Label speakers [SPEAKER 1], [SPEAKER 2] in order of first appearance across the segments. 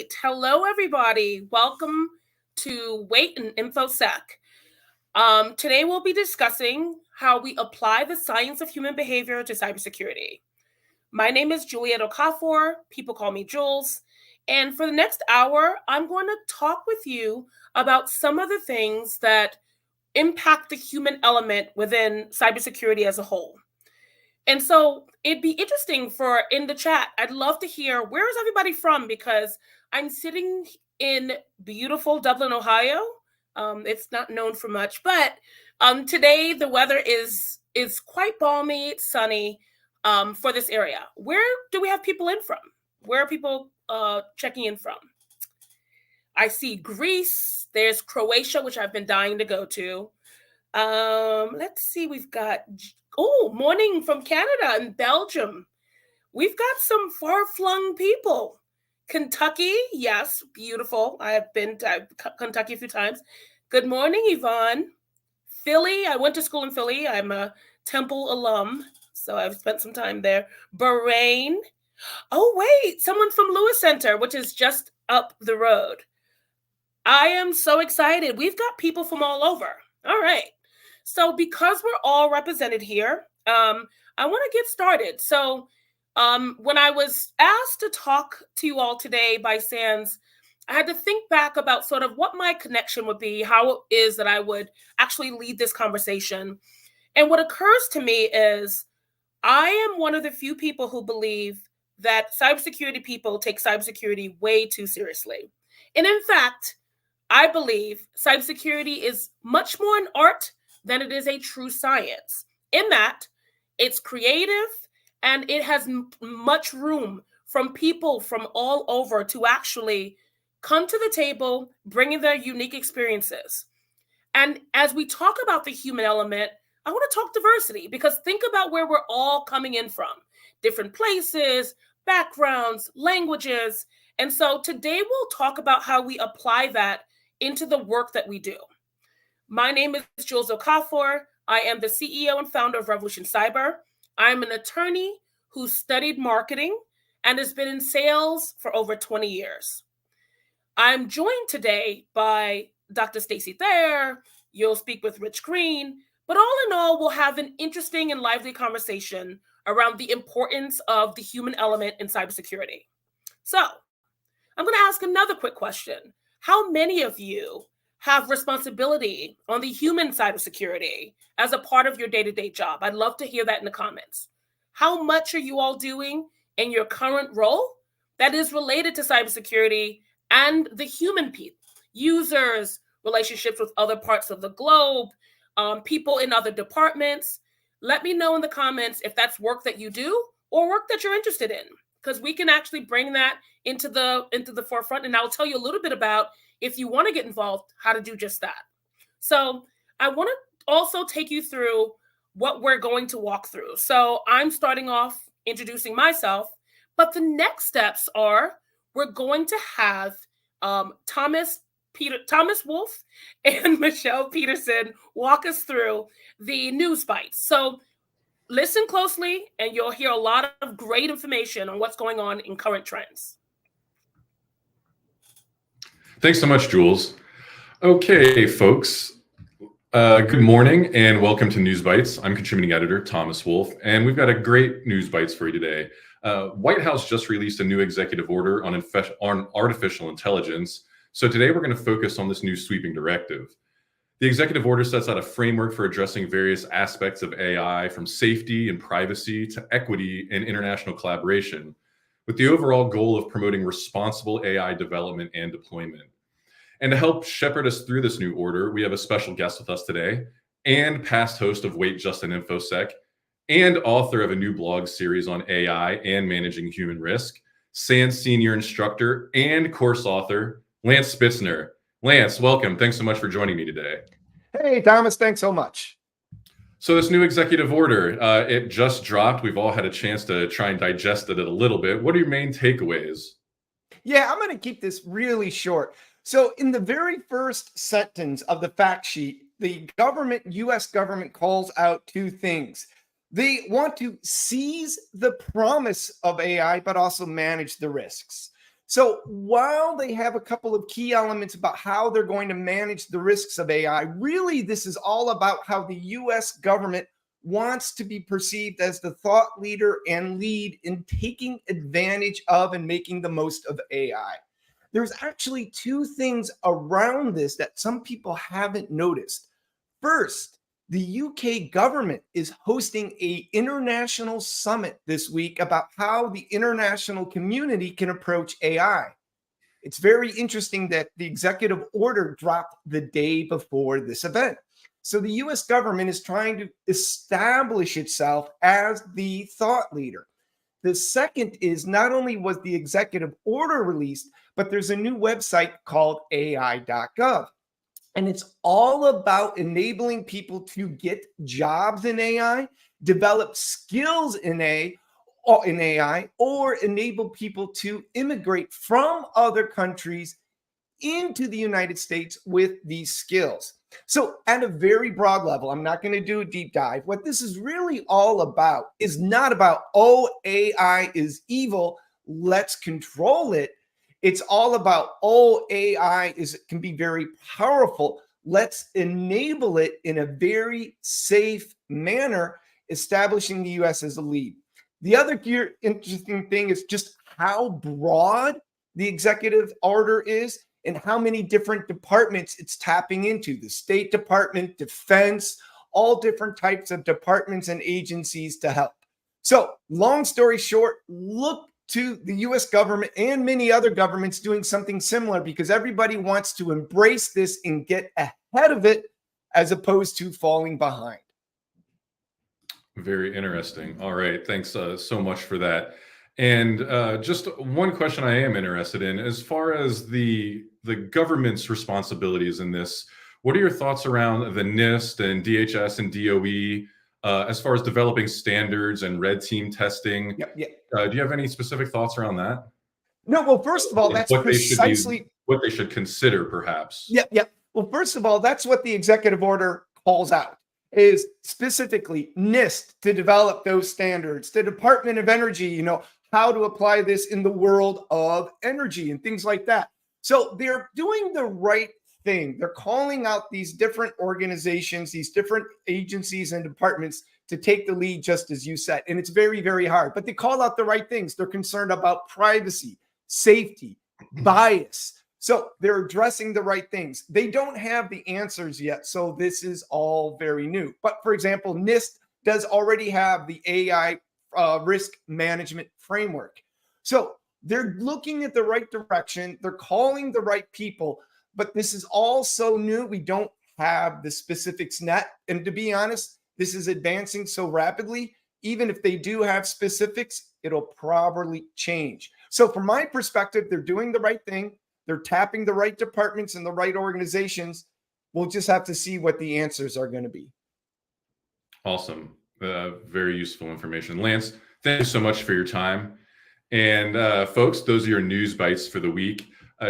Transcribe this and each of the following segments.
[SPEAKER 1] right. Hello, everybody. Welcome to Wait and Infosec. Today, we'll be discussing how we apply the science of human behavior to cybersecurity. My name is Juliet Okafor. People call me Jules. And for the next hour, I'm going to talk with you about some of the things that impact the human element within cybersecurity as a whole. And so it'd be interesting for in the chat. I'd love to hear where is everybody from, because I'm sitting in beautiful Dublin, Ohio. It's not known for much, but today the weather is quite balmy, it's sunny for this area. Where do we have people in from? Where are people checking in from? I see Greece. There's Croatia, which I've been dying to go to. Let's see. We've got morning from Canada and Belgium. We've got some far-flung people. Kentucky, yes, beautiful. I have been to Kentucky a few times. Good morning, Yvonne. Philly, I went to school in Philly. I'm a Temple alum, so I've spent some time there. Bahrain. Oh, wait, someone from Lewis Center, which is just up the road. I am so excited. We've got people from all over. All right. So because we're all represented here, I want to get started. So when I was asked to talk to you all today by SANS, I had to think back about sort of what my connection would be, how it is that I would actually lead this conversation. And what occurs to me is I am one of the few people who believe that cybersecurity people take cybersecurity way too seriously. And in fact, I believe cybersecurity is much more an art than it is a true science, in that it's creative and it has much room from people from all over to actually come to the table, bringing their unique experiences. And as we talk about the human element, I want to talk diversity, because think about where we're all coming in from, different places, backgrounds, languages. And so today we'll talk about how we apply that into the work that we do. My name is Jules Okafor. I am the CEO and founder of Revolution Cyber. I'm an attorney who studied marketing and has been in sales for over 20 years. I'm joined today by Dr. Stacy Thayer. You'll speak with Rich Green. But all in all, we'll have an interesting and lively conversation around the importance of the human element in cybersecurity. So I'm going to ask another quick question. How many of you have responsibility on the human side of security as a part of your day-to-day job? I'd love to hear that in the comments. How much are you all doing in your current role that is related to cybersecurity and the human people, users, relationships with other parts of the globe, people in other departments? Let me know in the comments if that's work that you do or work that you're interested in, because we can actually bring that into the forefront. And I'll tell you a little bit about, if you want to get involved, how to do just that. So I want to also take you through what we're going to walk through. So I'm starting off introducing myself, but the next steps are we're going to have Thomas Wolf and Michelle Peterson walk us through the news bites. So listen closely and you'll hear a lot of great information on what's going on in current trends.
[SPEAKER 2] Thanks so much, Jules. Okay, folks. Good morning and welcome to News Bites. I'm contributing editor Thomas Wolf, and we've got a great News Bites for you today. White House just released a new executive order on artificial intelligence. So today we're going to focus on this new sweeping directive. The executive order sets out a framework for addressing various aspects of AI, from safety and privacy to equity and international collaboration, with the overall goal of promoting responsible AI development and deployment. And to help shepherd us through this new order, we have a special guest with us today, and past host of Wait Just an Infosec, and author of a new blog series on AI and managing human risk, SANS senior instructor and course author, Lance Spitzner. Lance, welcome. Thanks so much for joining me today.
[SPEAKER 3] Hey, Thomas, thanks so much.
[SPEAKER 2] So this new executive order, it just dropped. We've all had a chance to try and digest it a little bit. What are your main takeaways?
[SPEAKER 3] Yeah, I'm going to keep this really short. So in the very first sentence of the fact sheet, the U.S. government calls out two things. They want to seize the promise of AI, but also manage the risks. So while they have a couple of key elements about how they're going to manage the risks of AI, really this is all about how the US government wants to be perceived as the thought leader and lead in taking advantage of and making the most of AI. There's actually two things around this that some people haven't noticed. First, the UK government is hosting an international summit this week about how the international community can approach AI. It's very interesting that the executive order dropped the day before this event. So the US government is trying to establish itself as the thought leader. The second is not only was the executive order released, but there's a new website called AI.gov. And it's all about enabling people to get jobs in AI, develop skills in AI, or enable people to immigrate from other countries into the United States with these skills. So at a very broad level, I'm not going to do a deep dive. What this is really all about is not about, oh, AI is evil, let's control it. It's all about, oh, AI can be very powerful. Let's enable it in a very safe manner, establishing the US as a lead. The other interesting thing is just how broad the executive order is and how many different departments it's tapping into. The State Department, Defense, all different types of departments and agencies to help. So long story short, look to the US government and many other governments doing something similar because everybody wants to embrace this and get ahead of it as opposed to falling behind.
[SPEAKER 2] Very interesting. All right. Thanks so much for that. And just one question I am interested in, as far as the government's responsibilities in this, what are your thoughts around the NIST and DHS and DOE as far as developing standards and red team testing?
[SPEAKER 3] Yep.
[SPEAKER 2] Do you have any specific thoughts around that?
[SPEAKER 3] No, well, first of all, that's precisely
[SPEAKER 2] what they should consider, perhaps.
[SPEAKER 3] Yep. Well, first of all, that's what the executive order calls out, is specifically NIST to develop those standards, the Department of Energy, how to apply this in the world of energy and things like that. So they're doing the right thing. They're calling out these different organizations, these different agencies and departments to take the lead, just as you said. And it's very, very hard, but they call out the right things. They're concerned about privacy, safety, bias. So they're addressing the right things. They don't have the answers yet. So this is all very new. But for example, NIST does already have the AI risk management framework. So they're looking at the right direction. They're calling the right people, but this is all so new. We don't have the specifics net. And to be honest, this is advancing so rapidly. Even if they do have specifics, it'll probably change. So from my perspective, they're doing the right thing. They're tapping the right departments and the right organizations. We'll just have to see what the answers are going to be.
[SPEAKER 2] Awesome. Very useful information. Lance, thank you so much for your time. And folks, those are your news bites for the week.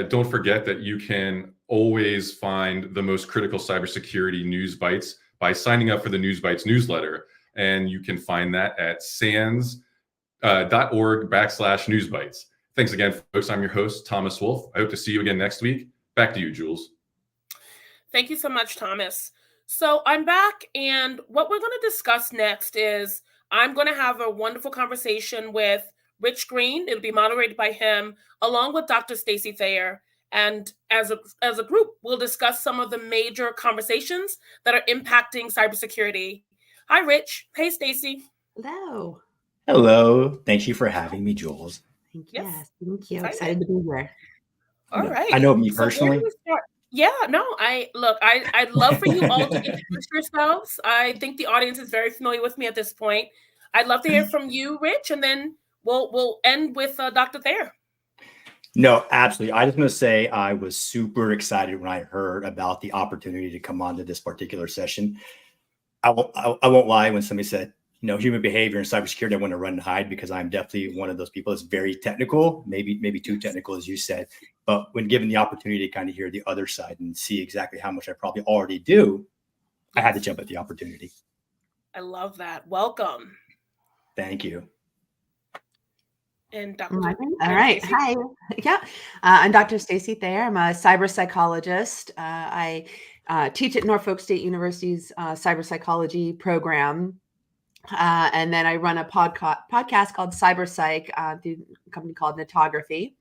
[SPEAKER 2] Don't forget that you can always find the most critical cybersecurity news bites by signing up for the News Bites newsletter. And you can find that at sans.org/newsbites. Thanks again, folks. I'm your host, Thomas Wolf. I hope to see you again next week. Back to you, Jules.
[SPEAKER 1] Thank you so much, Thomas. So I'm back, and what we're going to discuss next is I'm going to have a wonderful conversation with Rich Green. It'll be moderated by him, along with Dr. Stacy Thayer. And as a group, we'll discuss some of the major conversations that are impacting cybersecurity. Hi, Rich. Hey, Stacy.
[SPEAKER 4] Hello.
[SPEAKER 5] Hello. Thank you for having me, Jules.
[SPEAKER 4] Thank you.
[SPEAKER 1] Yes.
[SPEAKER 4] Thank you. Excited to be here.
[SPEAKER 1] All right.
[SPEAKER 5] I know me personally.
[SPEAKER 1] I'd love for you all to introduce yourselves. I think the audience is very familiar with me at this point. I'd love to hear from you, Rich, and then we'll end with Dr. Thayer.
[SPEAKER 5] No, absolutely. I just want to say I was super excited when I heard about the opportunity to come onto this particular session. I won't lie when somebody said, human behavior and cybersecurity, I want to run and hide because I'm definitely one of those people that's very technical, maybe too technical, as you said. But when given the opportunity to kind of hear the other side and see exactly how much I probably already do, I had to jump at the opportunity.
[SPEAKER 1] I love that. Welcome.
[SPEAKER 5] Thank you.
[SPEAKER 1] And Dr.
[SPEAKER 4] All right.
[SPEAKER 1] Stacy.
[SPEAKER 4] Hi. Yeah. I'm Dr. Stacy Thayer. I'm a cyberpsychologist. I teach at Norfolk State University's cyberpsychology program. And then I run a podcast called Cyberpsych through a company called Netography.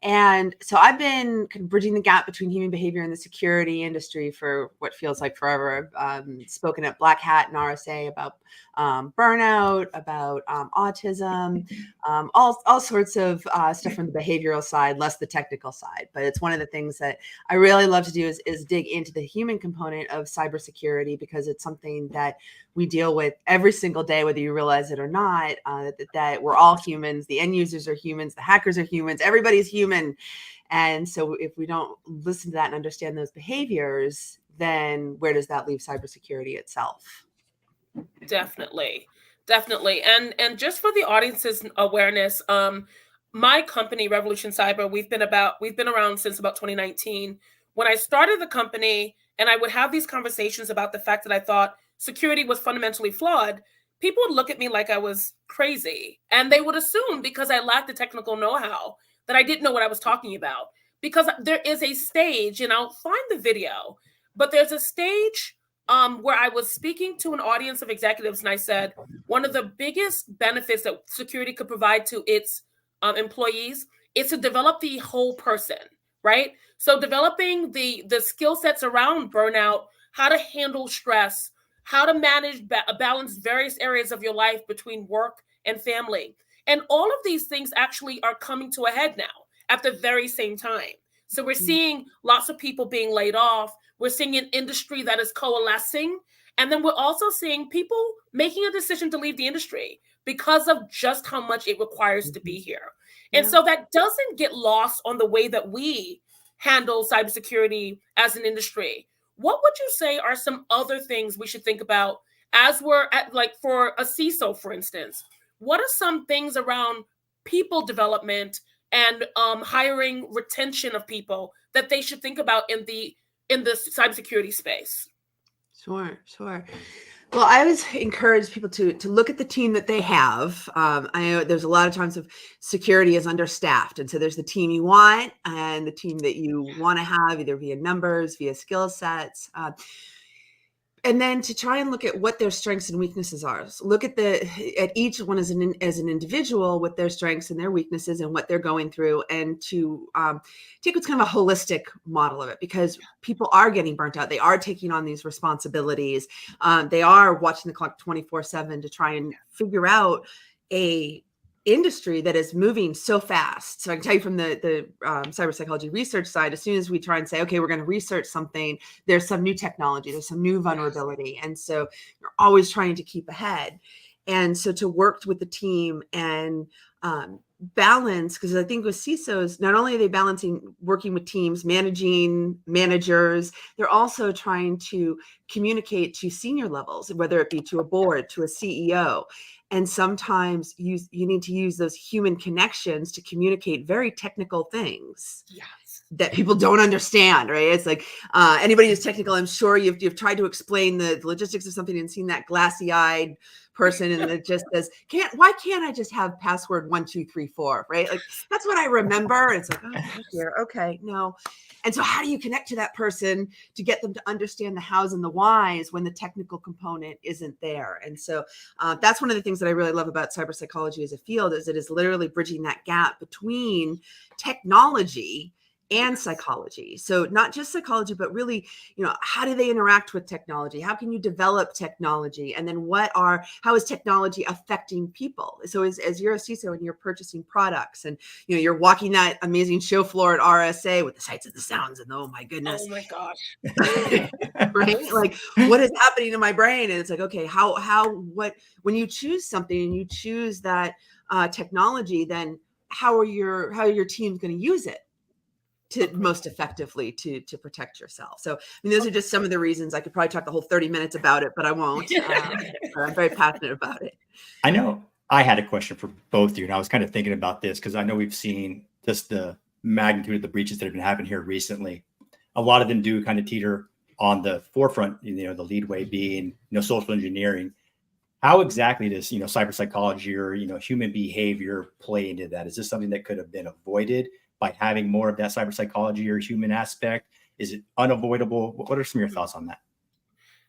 [SPEAKER 4] And so I've been kind of bridging the gap between human behavior and the security industry for what feels like forever. I've spoken at Black Hat and RSA about burnout, about autism, all sorts of stuff from the behavioral side, less the technical side. But it's one of the things that I really love to do is dig into the human component of cybersecurity, because it's something that we deal with every single day, whether you realize it or not, that we're all humans. The end users are humans. The hackers are humans. Everybody's human. And so if we don't listen to that and understand those behaviors, then where does that leave cybersecurity itself?
[SPEAKER 1] Definitely. And just for the audience's awareness, my company, Revolution Cyber, we've been around since about 2019. When I started the company and I would have these conversations about the fact that I thought security was fundamentally flawed, people would look at me like I was crazy. And they would assume, because I lacked the technical know-how, that I didn't know what I was talking about. Because there is a stage, and I'll find the video, but there's a stage where I was speaking to an audience of executives, and I said, one of the biggest benefits that security could provide to its employees is to develop the whole person, right? So developing the skill sets around burnout, how to handle stress, how to manage, balance various areas of your life between work and family. And all of these things actually are coming to a head now at the very same time. So we're seeing lots of people being laid off. We're seeing an industry that is coalescing. And then we're also seeing people making a decision to leave the industry because of just how much it requires to be here. And so that doesn't get lost on the way that we handle cybersecurity as an industry. What would you say are some other things we should think about as we're at, like, for a CISO, for instance? What are some things around people development and hiring, retention of people that they should think about in the cybersecurity space?
[SPEAKER 4] Sure. Well, I always encourage people to look at the team that they have. I know there's a lot of times of security is understaffed. And so there's the team you want and the team that you want to have, either via numbers, via skill sets. And then to try and look at what their strengths and weaknesses are. So look at each one as an individual, with their strengths and their weaknesses and what they're going through, and to take what's kind of a holistic model of it, because people are getting burnt out. They are taking on these responsibilities. They are watching the clock 24/7 to try and figure out a industry that is moving so fast. So I can tell you from the cyber psychology research side, as soon as we try and say, okay, we're going to research something, there's some new technology, there's some new vulnerability. And so you're always trying to keep ahead. And so to work with the team and balance, because I think with CISOs, not only are they balancing working with teams, managing managers, they're also trying to communicate to senior levels, whether it be to a board, to a CEO. And sometimes you need to use those human connections to communicate very technical things that people don't understand, right? It's like anybody who's technical, I'm sure you've tried to explain the logistics of something and seen that glassy-eyed person and it just says, why can't I just have password 1234, right? Like, that's what I remember. And it's like, oh, dear, okay, no. And so how do you connect to that person to get them to understand the hows and the whys when the technical component isn't there? And so that's one of the things that I really love about cyber psychology as a field, is it is literally bridging that gap between technology and psychology. So not just psychology, but really, how do they interact with technology? How can you develop technology? And then how is technology affecting people? So as you're a CISO and you're purchasing products and, you're walking that amazing show floor at RSA with the sights and the sounds and oh my goodness.
[SPEAKER 1] Oh my gosh.
[SPEAKER 4] Right? Like, what is happening to my brain? And it's like, okay, when you choose something and you choose that technology, then how are your teams going to use it to most effectively to protect yourself? So, those are just some of the reasons. I could probably talk the whole 30 minutes about it, but I won't. I'm very passionate about it.
[SPEAKER 5] I know I had a question for both of you, and I was kind of thinking about this because I know we've seen just the magnitude of the breaches that have been happening here recently. A lot of them do kind of teeter on the forefront, the lead way being, social engineering. How exactly does, cyber psychology or, human behavior play into that? Is this something that could have been avoided by having more of that cyber psychology or human aspect? Is it unavoidable? What are some of your thoughts on that?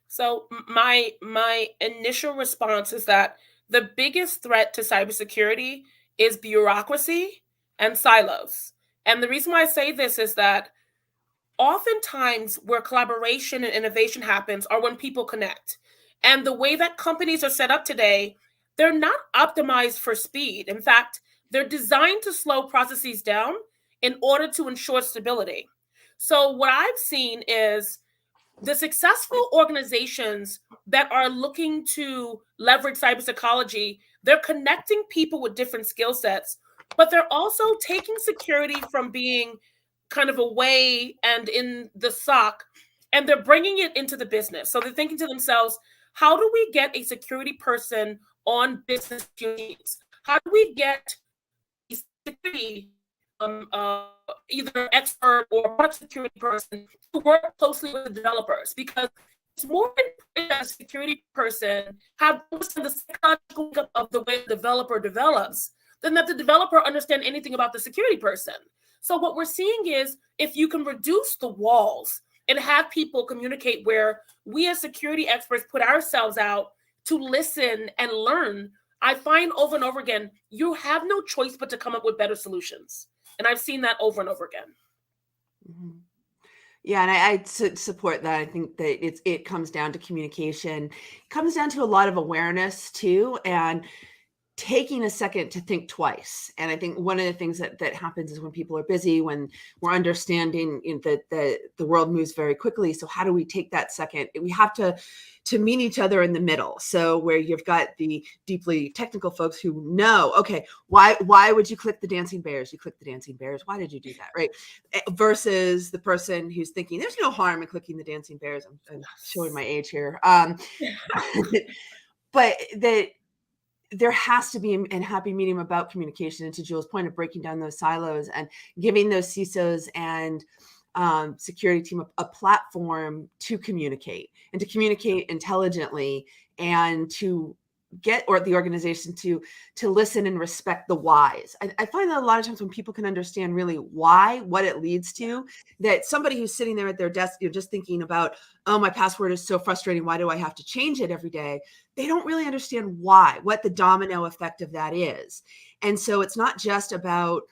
[SPEAKER 1] So my initial response is that the biggest threat to cybersecurity is bureaucracy and silos. And the reason why I say this is that oftentimes where collaboration and innovation happens are when people connect. And the way that companies are set up today, they're not optimized for speed. In fact, they're designed to slow processes down in order to ensure stability. So what I've seen is the successful organizations that are looking to leverage cybersecurity, they're connecting people with different skill sets, but they're also taking security from being kind of away and in the SOC, and they're bringing it into the business. So they're thinking to themselves, how do we get a security person on business teams? How do we get a security either expert or product security person to work closely with the developers? Because it's more important that a security person have understand the psychological makeup of the way the developer develops than that the developer understand anything about the security person. So what we're seeing is if you can reduce the walls and have people communicate where we as security experts put ourselves out to listen and learn, I find over and over again, you have no choice but to come up with better solutions. And I've seen that over and over again.
[SPEAKER 4] Mm-hmm. Yeah, and I support that. I think that it comes down to communication. It comes down to a lot of awareness too, and taking a second to think twice. And I think one of the things that happens is when people are busy, when we're understanding that the world moves very quickly. So how do we take that second? We have to meet each other in the middle. So where you've got the deeply technical folks who know, okay, why would you click the dancing bears? You click the dancing bears. Why did you do that? Right. Versus the person who's thinking there's no harm in clicking the dancing bears. I'm showing my age here. But that there has to be a happy medium about communication. And to Jules' point of breaking down those silos and giving those CISOs and security team a platform to communicate and to communicate intelligently and to get the organization to listen and respect the whys. I find that a lot of times when people can understand really why, what it leads to, that somebody who's sitting there at their desk, just thinking about, oh, my password is so frustrating. Why do I have to change it every day? They don't really understand why, what the domino effect of that is. And so it's not just about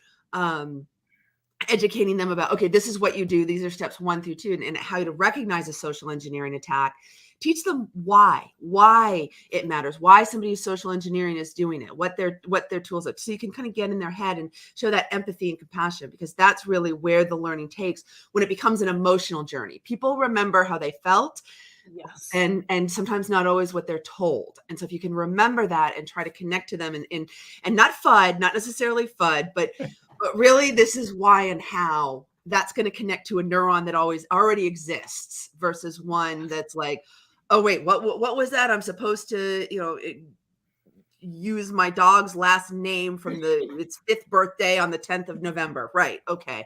[SPEAKER 4] educating them about, okay, this is what you do. These are steps 1 through 2 and how to recognize a social engineering attack. Teach them why it matters, why somebody's social engineering is doing it, what their tools are. So you can kind of get in their head and show that empathy and compassion, because that's really where the learning takes when it becomes an emotional journey. People remember how they felt.
[SPEAKER 1] Yes.
[SPEAKER 4] And sometimes not always what they're told. And so if you can remember that and try to connect to them and not necessarily FUD, but really this is why and how, that's going to connect to a neuron that already exists versus one that's like, oh wait, what was that? I'm supposed to, use my dog's last name from its 5th birthday on the 10th of November. Right. Okay.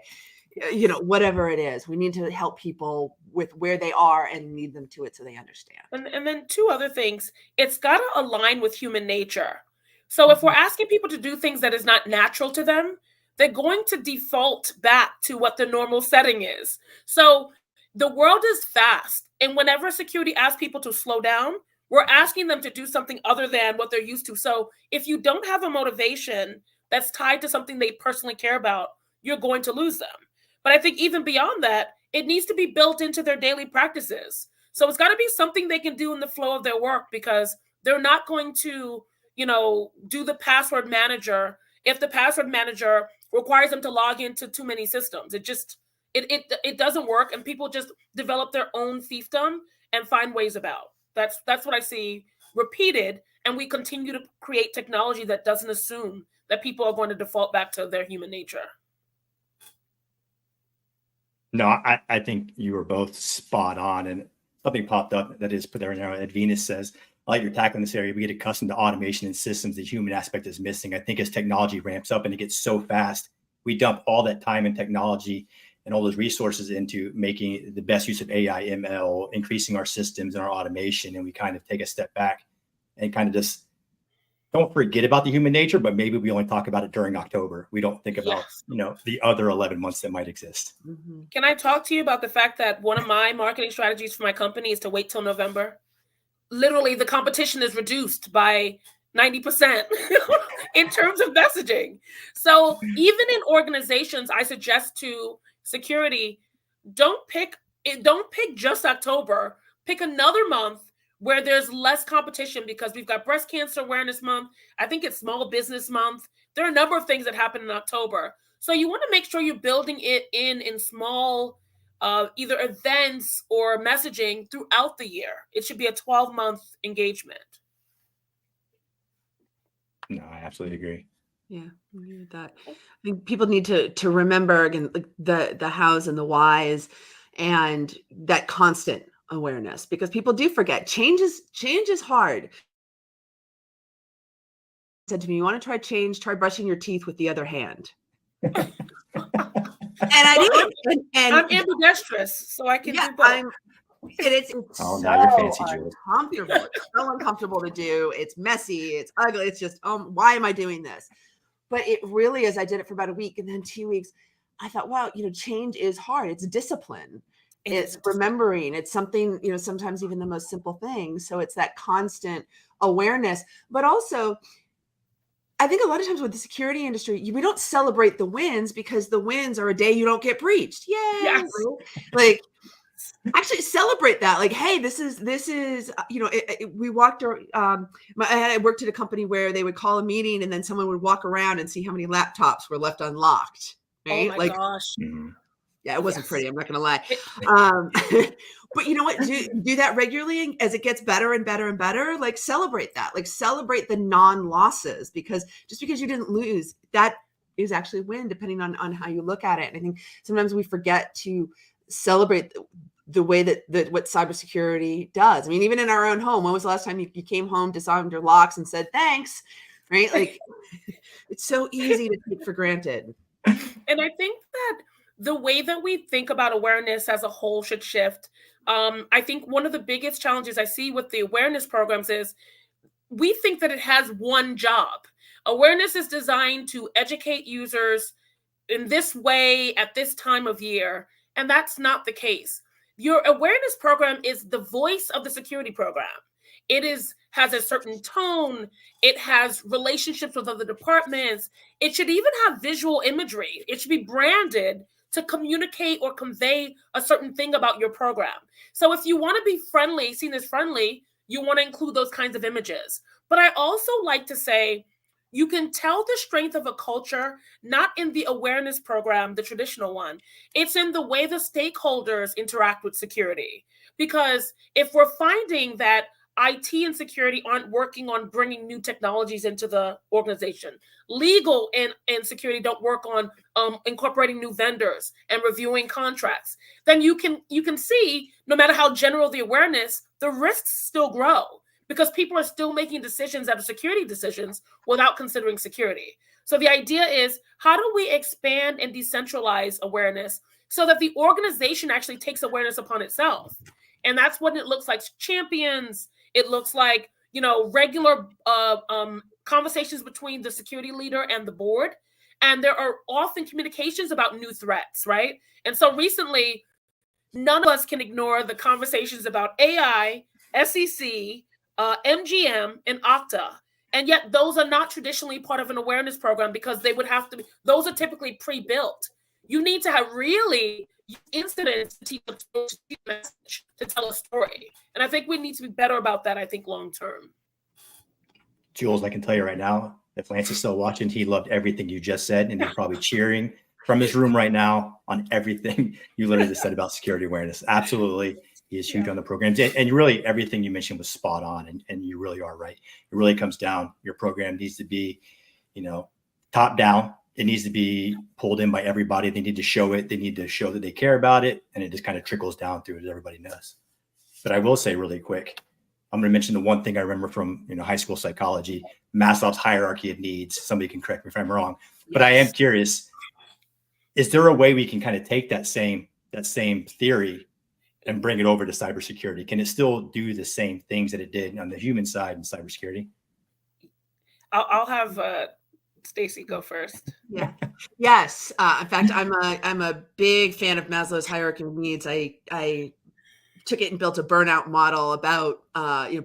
[SPEAKER 4] Whatever it is, we need to help people with where they are and lead them to it so they understand.
[SPEAKER 1] And then 2 other things, it's got to align with human nature. So if we're asking people to do things that is not natural to them, they're going to default back to what the normal setting is. So the world is fast. And whenever security asks people to slow down, we're asking them to do something other than what they're used to. So if you don't have a motivation that's tied to something they personally care about, you're going to lose them. But I think even beyond that, it needs to be built into their daily practices. So it's got to be something they can do in the flow of their work, because they're not going to, do the password manager if the password manager requires them to log into too many systems. It doesn't work, and people just develop their own fiefdom and find ways about. That's what I see repeated, and we continue to create technology that doesn't assume that people are going to default back to their human nature.
[SPEAKER 5] No, I think you were both spot on, and something popped up that is put there now. Ed Venus says, I like you're tackling this area. We get accustomed to automation and systems. The human aspect is missing. I think as technology ramps up and it gets so fast, we dump all that time and technology and all those resources into making the best use of AI, ML, increasing our systems and our automation, and we kind of take a step back and kind of just don't forget about the human nature, but maybe we only talk about it during October. We don't think about, the other 11 months that might exist.
[SPEAKER 4] Mm-hmm.
[SPEAKER 1] Can I talk to you about the fact that one of my marketing strategies for my company is to wait till November? Literally, the competition is reduced by 90% in terms of messaging. So even in organizations, I suggest to security, don't pick just October. Pick another month where there's less competition, because we've got Breast Cancer Awareness Month. I think it's Small Business Month. There are a number of things that happen in October. So you want to make sure you're building it in small either events or messaging throughout the year. It should be a 12-month engagement.
[SPEAKER 5] No, I absolutely agree.
[SPEAKER 4] Yeah, I agree with that. I think people need to remember, again, like the hows and the whys, and that constant awareness, because people do forget. Change is hard. Said to me, "You want to try change? Try brushing your teeth with the other hand." And I did. And
[SPEAKER 1] I'm ambidextrous, so I can do both.
[SPEAKER 4] It's
[SPEAKER 5] Oh,
[SPEAKER 4] so
[SPEAKER 5] now you're fancy, Jules.
[SPEAKER 4] uncomfortable. It's so uncomfortable to do. It's messy. It's ugly. It's just, why am I doing this? But it really is. I did it for about a week, and then 2 weeks, I thought, wow, change is hard. It's discipline. It's remembering. It's something, sometimes even the most simple things. So it's that constant awareness. But also, I think a lot of times with the security industry, we don't celebrate the wins, because the wins are a day you don't get breached. Yay!
[SPEAKER 1] Yes.
[SPEAKER 4] Like, actually celebrate that. Like, hey, this is we walked. I worked at a company where they would call a meeting, and then someone would walk around and see how many laptops were left unlocked. Right?
[SPEAKER 1] Oh my gosh.
[SPEAKER 4] Yeah, it wasn't pretty. I'm not going to lie. But you know what? Do that regularly, and as it gets better and better and better, like celebrate that. Like celebrate the non-losses, because just because you didn't lose, that is actually a win, depending on how you look at it. And I think sometimes we forget to celebrate the way that what cybersecurity does. I mean, even in our own home, when was the last time you came home, disarmed your locks, and said thanks? Right? Like, it's so easy to take for granted.
[SPEAKER 1] And I think that the way that we think about awareness as a whole should shift. I think one of the biggest challenges I see with the awareness programs is we think that it has one job. Awareness is designed to educate users in this way at this time of year, and that's not the case. Your awareness program is the voice of the security program. It has a certain tone. It has relationships with other departments. It should even have visual imagery. It should be branded to communicate or convey a certain thing about your program. So if you want to be friendly, seen as friendly, you want to include those kinds of images. But I also like to say, you can tell the strength of a culture, not in the awareness program, the traditional one. It's in the way the stakeholders interact with security. Because if we're finding that IT and security aren't working on bringing new technologies into the organization, legal and security don't work on incorporating new vendors and reviewing contracts, then you can see, no matter how general the awareness, the risks still grow, because people are still making decisions that are security decisions without considering security. So the idea is, how do we expand and decentralize awareness so that the organization actually takes awareness upon itself? And that's what it looks like. Champions. It looks like, regular conversations between the security leader and the board. And there are often communications about new threats, right? And so recently, none of us can ignore the conversations about AI, SEC, MGM, and Okta. And yet those are not traditionally part of an awareness program, because they would have to be, those are typically pre-built. You need to have really incidents to tell a story. And I think we need to be better about that, I think, long term.
[SPEAKER 5] Jules, I can tell you right now, if Lance is still watching, he loved everything you just said, and he's probably cheering from his room right now on everything you literally just said about security awareness. Absolutely. He is huge on the programs. And really, everything you mentioned was spot on, and you really are right. It really comes down, your program needs to be, top down. It needs to be pulled in by everybody. They need to show it. They need to show that they care about it. And it just kind of trickles down through as everybody knows. But I will say really quick, I'm going to mention the one thing I remember from high school psychology, Maslow's hierarchy of needs. Somebody can correct me if I'm wrong. But I am curious, is there a way we can kind of take that same theory and bring it over to cybersecurity? Can it still do the same things that it did on the human side in cybersecurity?
[SPEAKER 1] I'll have Stacy go first.
[SPEAKER 4] Yeah. Yes. In fact, I'm a big fan of Maslow's hierarchy of needs. I took it and built a burnout model about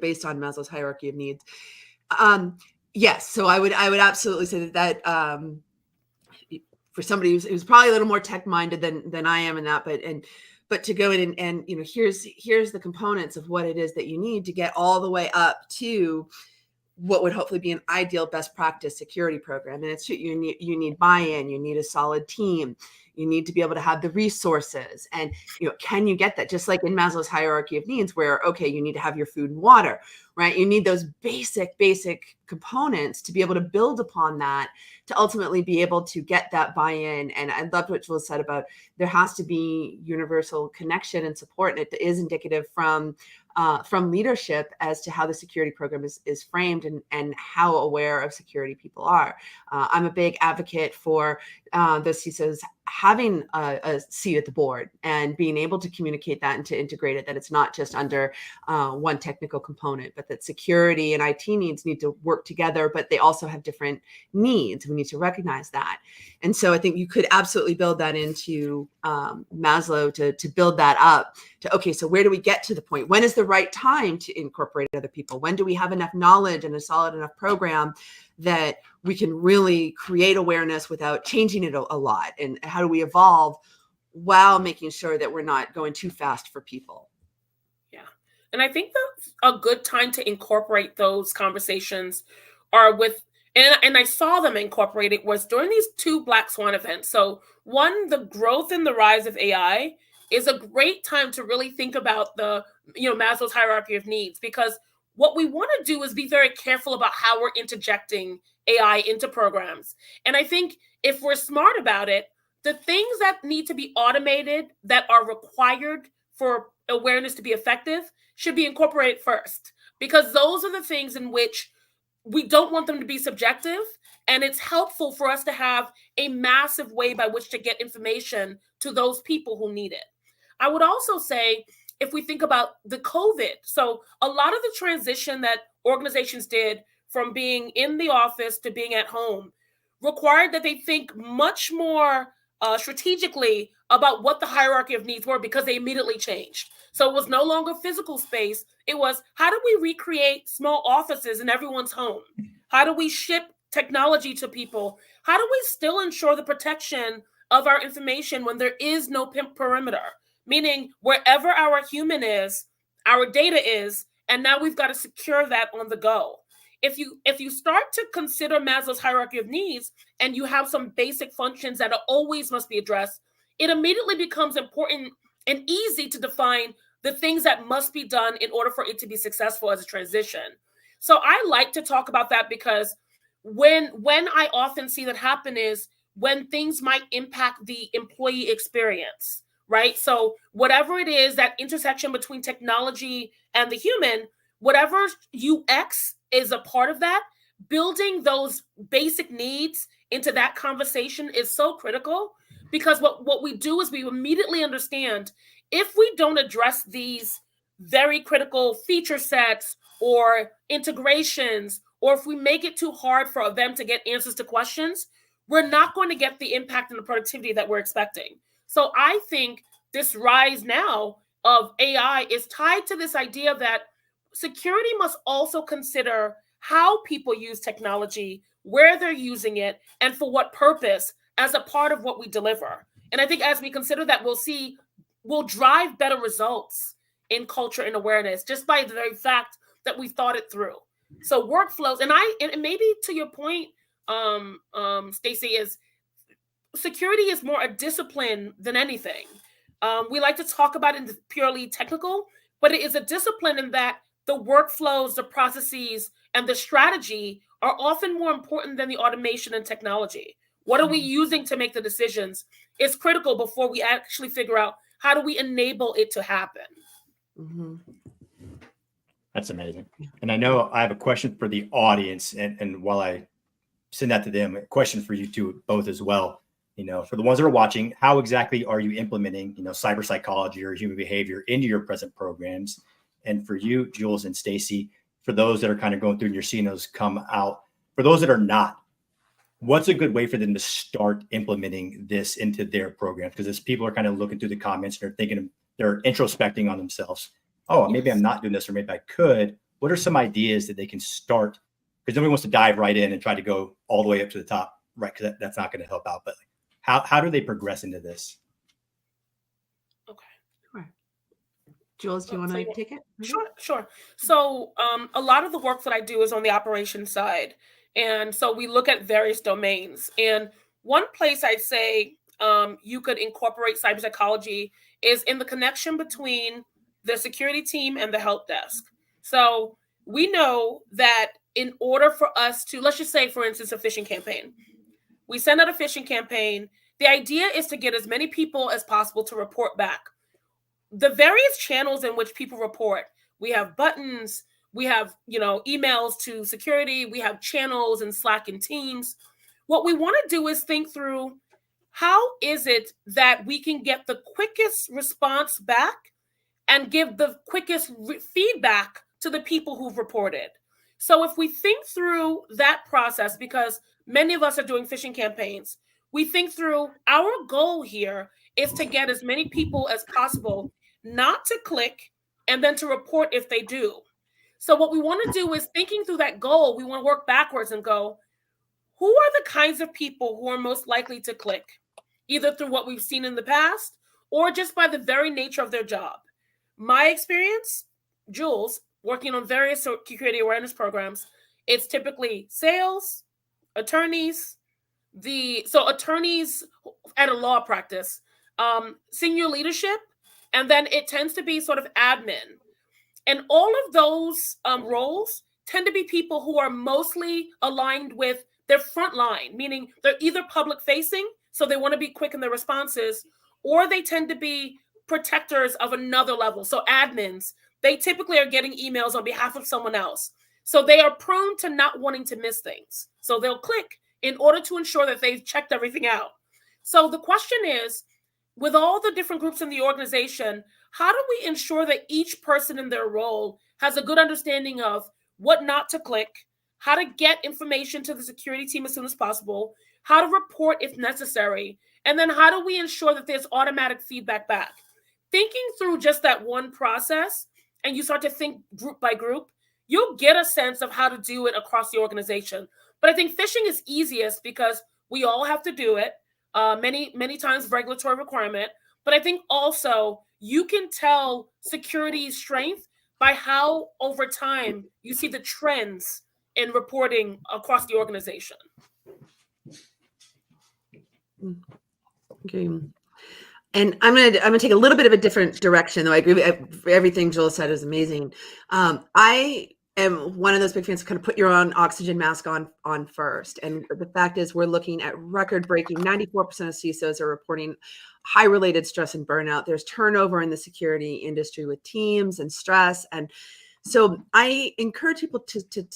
[SPEAKER 4] based on Maslow's hierarchy of needs. Yes. So I would absolutely say that for somebody who's probably a little more tech minded than I am in that, but to go in and here's the components of what it is that you need to get all the way up to what would hopefully be an ideal best practice security program. And it's you need buy-in, you need a solid team, you need to be able to have the resources. And can you get that? Just like in Maslow's hierarchy of needs, where you need to have your food and water, right? You need those basic components to be able to build upon that, to ultimately be able to get that buy-in. And I loved what Jules said about there has to be universal connection and support. And it is indicative from leadership as to how the security program is framed and how aware of security people are. I'm a big advocate for the CISOs having a seat at the board and being able to communicate that and to integrate it, that it's not just under one technical component, but that security and IT needs need to work together, but they also have different needs. We need to recognize that. And so I think you could absolutely build that into Maslow to build that up to, okay, so where do we get to the point? When is the right time to incorporate other people? When do we have enough knowledge and a solid enough program that we can really create awareness without changing it a lot? And how do we evolve while making sure that we're not going too fast for people?
[SPEAKER 1] Yeah. And I think that's a good time to incorporate those conversations are with, and I saw them incorporated was during these 2 Black Swan events. So one, the growth and the rise of AI is a great time to really think about the, Maslow's hierarchy of needs, because what we want to do is be very careful about how we're interjecting AI into programs. And I think if we're smart about it, the things that need to be automated that are required for awareness to be effective should be incorporated first, because those are the things in which we don't want them to be subjective. And it's helpful for us to have a massive way by which to get information to those people who need it. I would also say, if we think about the COVID, so a lot of the transition that organizations did from being in the office to being at home required that they think much more strategically about what the hierarchy of needs were, because they immediately changed. So it was no longer physical space. It was, how do we recreate small offices in everyone's home? How do we ship technology to people? How do we still ensure the protection of our information when there is no perimeter? Meaning wherever our human is, our data is, and now we've got to secure that on the go. If you start to consider Maslow's hierarchy of needs and you have some basic functions that always must be addressed, it immediately becomes important and easy to define the things that must be done in order for it to be successful as a transition. So I like to talk about that, because when I often see that happen is when things might impact the employee experience, right? So whatever it is, that intersection between technology and the human, whatever UX is a part of that, building those basic needs into that conversation is so critical, because what we do is we immediately understand if we don't address these very critical feature sets or integrations, or if we make it too hard for them to get answers to questions, we're not going to get the impact and the productivity that we're expecting. So I think this rise now of AI is tied to this idea that security must also consider how people use technology, where they're using it, and for what purpose as a part of what we deliver. And I think as we consider that, we'll drive better results in culture and awareness just by the very fact that we thought it through. So workflows, and maybe to your point, Stacy, is security is more a discipline than anything. We like to talk about it in purely technical, but it is a discipline in that the workflows, the processes, and the strategy are often more important than the automation and technology. What are we using to make the decisions is critical before we actually figure out how do we enable it to happen.
[SPEAKER 4] Mm-hmm.
[SPEAKER 5] That's amazing. And I know I have a question for the audience, and while I send that to them, a question for you two both as well. For the ones that are watching, how exactly are you implementing, cyber psychology or human behavior into your present programs? And for you, Jules and Stacy, for those that are kind of going through and you're seeing those come out, for those that are not, what's a good way for them to start implementing this into their programs? Because as people are kind of looking through the comments and they're thinking, they're introspecting on themselves. Oh, maybe I'm not doing this, or maybe I could. What are some ideas that they can start? Because nobody wants to dive right in and try to go all the way up to the top, right? Because that's not going to help out. But how do they progress into this?
[SPEAKER 1] Okay.
[SPEAKER 4] Sure. Jules, do you want to take it?
[SPEAKER 1] Sure. So a lot of the work that I do is on the operations side. And so we look at various domains. And one place I'd say you could incorporate cyber psychology is in the connection between the security team and the help desk. So we know that in order for us to, let's just say, for instance, a phishing campaign. We send out a phishing campaign. The idea is to get as many people as possible to report back. The various channels in which people report, we have buttons, we have, emails to security, we have channels and Slack and Teams. What we want to do is think through, how is it that we can get the quickest response back and give the quickest feedback to the people who've reported? So if we think through that process, because many of us are doing phishing campaigns, we think through, our goal here is to get as many people as possible not to click and then to report if they do. So what we want to do is, thinking through that goal, we want to work backwards and go, who are the kinds of people who are most likely to click, either through what we've seen in the past or just by the very nature of their job? My experience, Jules, working on various security awareness programs, it's typically sales, attorneys, attorneys at a law practice, senior leadership, and then it tends to be sort of admin. And all of those roles tend to be people who are mostly aligned with their front line, meaning they're either public facing, so they want to be quick in their responses, or they tend to be protectors of another level. So admins, they typically are getting emails on behalf of someone else. So they are prone to not wanting to miss things. So they'll click in order to ensure that they've checked everything out. So the question is, with all the different groups in the organization, how do we ensure that each person in their role has a good understanding of what not to click, how to get information to the security team as soon as possible, how to report if necessary, and then how do we ensure that there's automatic feedback back? Thinking through just that one process, and you start to think group by group, you'll get a sense of how to do it across the organization. But I think phishing is easiest because we all have to do it. Many times regulatory requirement, but I think also you can tell security's strength by how over time you see the trends in reporting across the organization.
[SPEAKER 4] Okay. And I'm gonna take a little bit of a different direction, though. I agree with everything Joel said is amazing. I am one of those big fans, kind of put your own oxygen mask on first. And the fact is, we're looking at record-breaking 94% of CISOs are reporting high related stress and burnout. There's turnover in the security industry with teams and stress. And so I encourage people to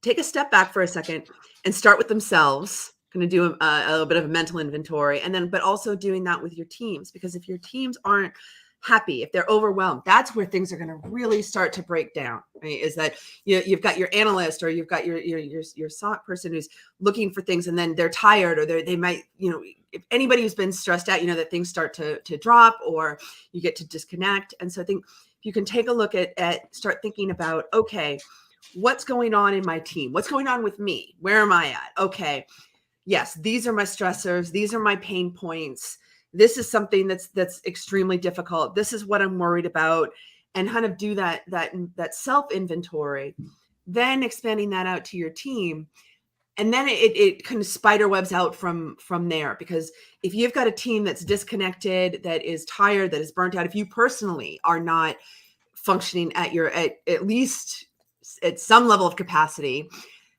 [SPEAKER 4] take a step back for a second and start with themselves. Going to do a little bit of a mental inventory, and then, but also doing that with your teams, because if your teams aren't happy, if they're overwhelmed, that's where things are going to really start to break down. Right? Is that you've got your analyst, or you've got your SOC person who's looking for things, and then they're tired, or they might, if anybody who's been stressed out, that things start to drop, or you get to disconnect. And so I think if you can take a look at start thinking about, okay, what's going on in my team? What's going on with me? Where am I at? Okay. Yes, these are my stressors. These are my pain points. This is something that's extremely difficult. This is what I'm worried about, and kind of do that self inventory, then expanding that out to your team. And then it kind of spider webs out from there, because if you've got a team that's disconnected, that is tired, that is burnt out, if you personally are not functioning at least at some level of capacity,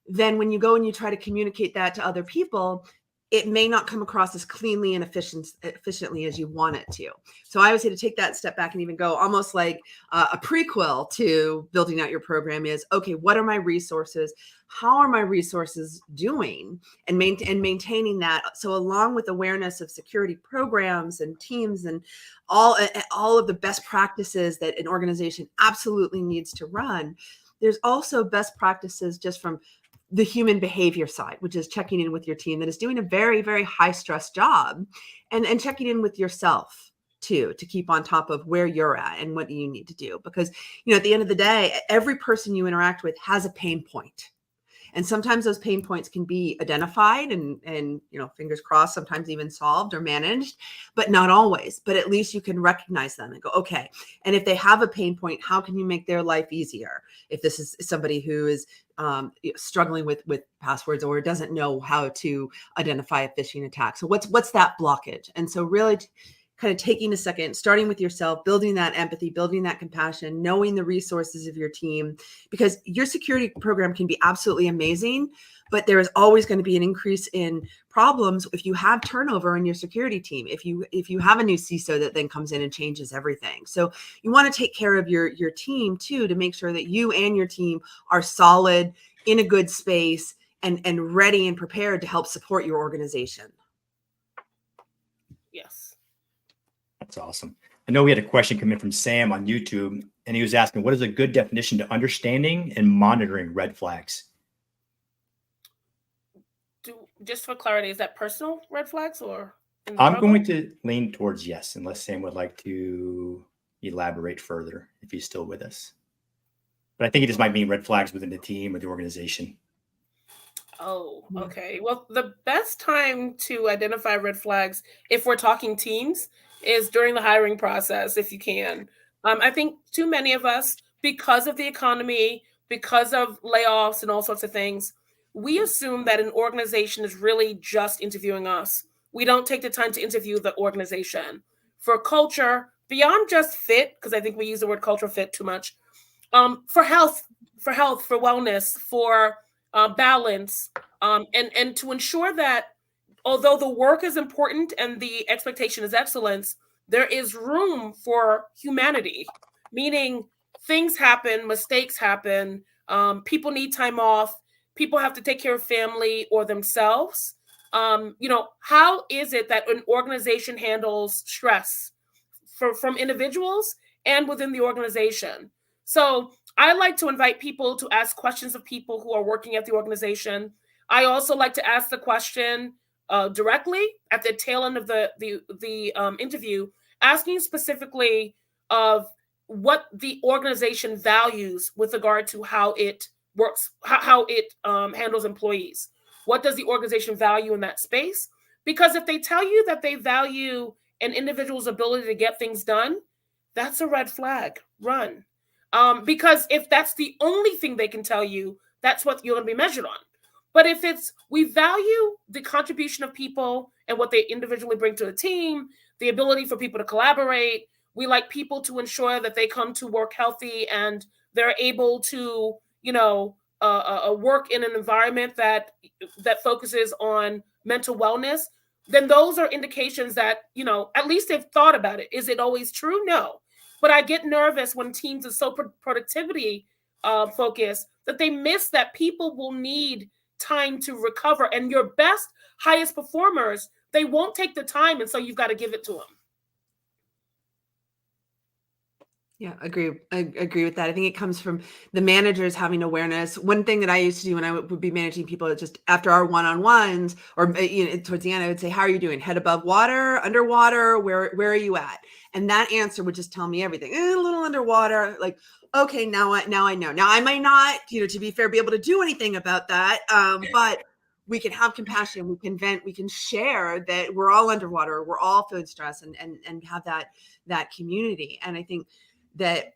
[SPEAKER 4] then when you go and you try to communicate that to other people, it may not come across as cleanly and efficiently as you want it to. So I always say to take that step back and even go almost like a prequel to building out your program is, okay, what are my resources? How are my resources doing? And maintaining that. So along with awareness of security programs and teams and all of the best practices that an organization absolutely needs to run, there's also best practices just from the human behavior side, which is checking in with your team that is doing a very, very high stress job, and checking in with yourself too, to keep on top of where you're at and what you need to do. Because, at the end of the day, every person you interact with has a pain point. And sometimes those pain points can be identified and fingers crossed, sometimes even solved or managed, but not always. But at least you can recognize them and go, okay. And if they have a pain point, how can you make their life easier? If this is somebody who is struggling with passwords or doesn't know how to identify a phishing attack. So what's that blockage? And so really kind of taking a second, starting with yourself, building that empathy, building that compassion, knowing the resources of your team, because your security program can be absolutely amazing, but there is always going to be an increase in problems if you have turnover in your security team, if you have a new CISO that then comes in and changes everything. So you want to take care of your team too, to make sure that you and your team are solid, in a good space, and ready and prepared to help support your organization.
[SPEAKER 1] Yes.
[SPEAKER 5] That's awesome. I know we had a question come in from Sam on YouTube, and he was asking, what is a good definition to understanding and monitoring red flags?
[SPEAKER 1] Just for clarity, is that personal red flags or?
[SPEAKER 5] I'm going to lean towards yes, unless Sam would like to elaborate further if he's still with us. But I think it just might mean red flags within the team or the organization.
[SPEAKER 1] Oh, okay. Well, the best time to identify red flags, if we're talking teams, is during the hiring process, if you can. I think too many of us, because of the economy, because of layoffs and all sorts of things, we assume that an organization is really just interviewing us. We don't take the time to interview the organization for culture, beyond just fit, because I think we use the word culture fit too much, for health, for wellness, for balance, and to ensure that although the work is important and the expectation is excellence, there is room for humanity, meaning things happen, mistakes happen, people need time off, people have to take care of family or themselves. How is it that an organization handles stress from individuals and within the organization? So I like to invite people to ask questions of people who are working at the organization. I also like to ask the question directly at the tail end of the interview, asking specifically of what the organization values with regard to how it works, how it handles employees. What does the organization value in that space? Because if they tell you that they value an individual's ability to get things done, that's a red flag. Run. Because if that's the only thing they can tell you, that's what you're going to be measured on. But if it's, we value the contribution of people and what they individually bring to the team, the ability for people to collaborate, we like people to ensure that they come to work healthy and they're able to, work in an environment that focuses on mental wellness, then those are indications that, at least they've thought about it. Is it always true? No. But I get nervous when teams are so productivity focused that they miss that people will need time to recover. And your best, highest performers, they won't take the time. And so you've got to give it to them.
[SPEAKER 4] Yeah, I agree with that. I think it comes from the managers having awareness. One thing that I used to do when I would be managing people, just after our one-on-ones or towards the end, I would say, how are you doing? Head above water, underwater? Where are you at? And that answer would just tell me everything. A little underwater, like, okay, now I know. Now I might not, to be fair, be able to do anything about that. But we can have compassion. We can vent. We can share that we're all underwater. We're all feeling stress and have that community. And I think that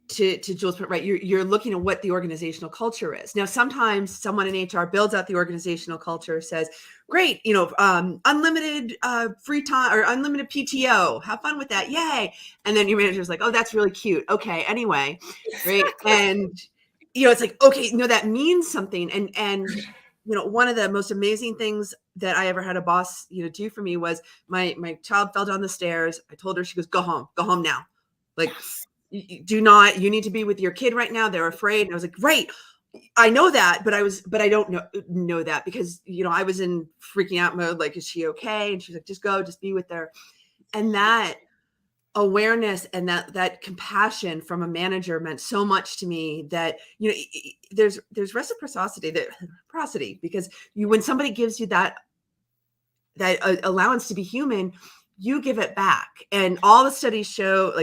[SPEAKER 4] to Jules' point, right, you're looking at what the organizational culture is. Now, sometimes someone in HR builds out the organizational culture, says, great, unlimited free time or unlimited PTO, have fun with that, yay. And then your manager's like, oh, that's really cute. Okay, anyway, right. And, it's like, okay, that means something. And one of the most amazing things that I ever had a boss, do for me was my child fell down the stairs. I told her, she goes, go home now. Like,
[SPEAKER 1] Yes.
[SPEAKER 4] you need to be with your kid right now. They're afraid. And I was like, right. I know that, but I don't know that because, I was in freaking out mode. Like, is she okay? And she's like, just be with her. And that awareness and that compassion from a manager meant so much to me that, there's reciprocity because when somebody gives you that allowance to be human, you give it back. And all the studies show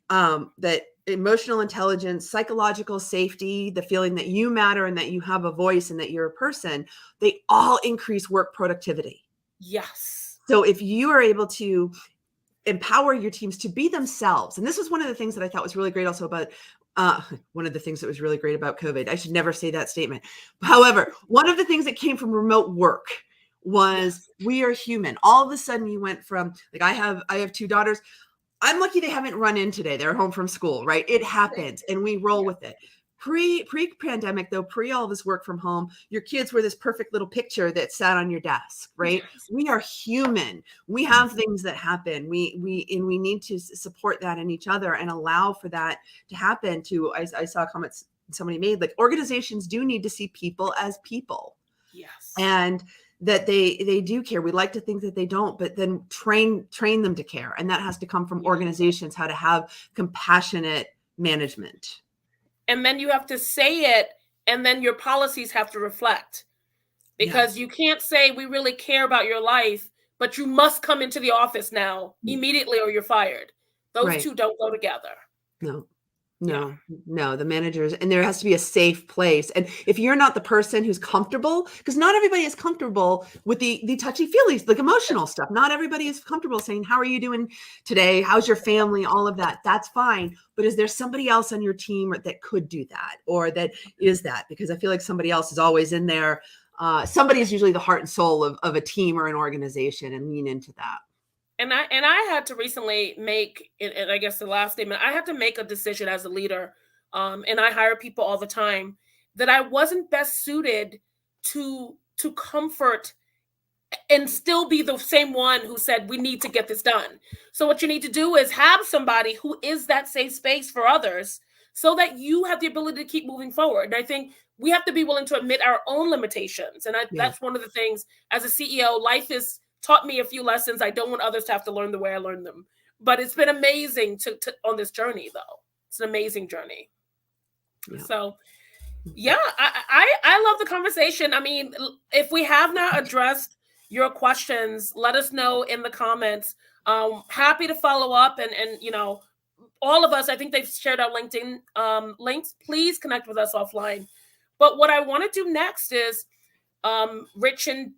[SPEAKER 4] that emotional intelligence, psychological safety, the feeling that you matter and that you have a voice and that you're a person, they all increase work productivity.
[SPEAKER 1] Yes.
[SPEAKER 4] So if you are able to empower your teams to be themselves, and this was one of the things that I thought was really great also about one of the things that was really great about COVID. I should never say that statement. However, one of the things that came from remote work was we are human. All of a sudden you went from I have 2 daughters. I'm lucky they haven't run in today. They're home from school, right? It happens and we roll with it. Pre-pandemic though, pre all this work from home, your kids were this perfect little picture that sat on your desk, right? Yes. We are human. We have things that happen. We need to support that in each other and allow for that to happen. I saw comments somebody made, organizations do need to see people as people.
[SPEAKER 1] Yes.
[SPEAKER 4] And that they do care. We like to think that they don't, but then train them to care. And that has to come from organizations, how to have compassionate management.
[SPEAKER 1] And then you have to say it, and then your policies have to reflect. Because you can't say we really care about your life, but you must come into the office now immediately or you're fired. Those two don't go together.
[SPEAKER 4] No, the managers, and there has to be a safe place. And if you're not the person who's comfortable, because not everybody is comfortable with the touchy feelies, emotional stuff. Not everybody is comfortable saying, how are you doing today? How's your family? All of that. That's fine. But is there somebody else on your team that could do that or that is that? Because I feel like somebody else is always in there. Somebody is usually the heart and soul of a team or an organization, and lean into that.
[SPEAKER 1] And I had to recently make, and I guess the last statement, I had to make a decision as a leader, and I hire people all the time, that I wasn't best suited to comfort and still be the same one who said, we need to get this done. So what you need to do is have somebody who is that safe space for others so that you have the ability to keep moving forward. And I think we have to be willing to admit our own limitations. And that's one of the things as a CEO, life has taught me a few lessons. I don't want others to have to learn the way I learned them. But it's been amazing to on this journey, though. It's an amazing journey. Yeah. So, I love the conversation. I mean, if we have not addressed your questions, let us know in the comments. Happy to follow up. And all of us, I think they've shared our LinkedIn links. Please connect with us offline. But what I want to do next is, Rich and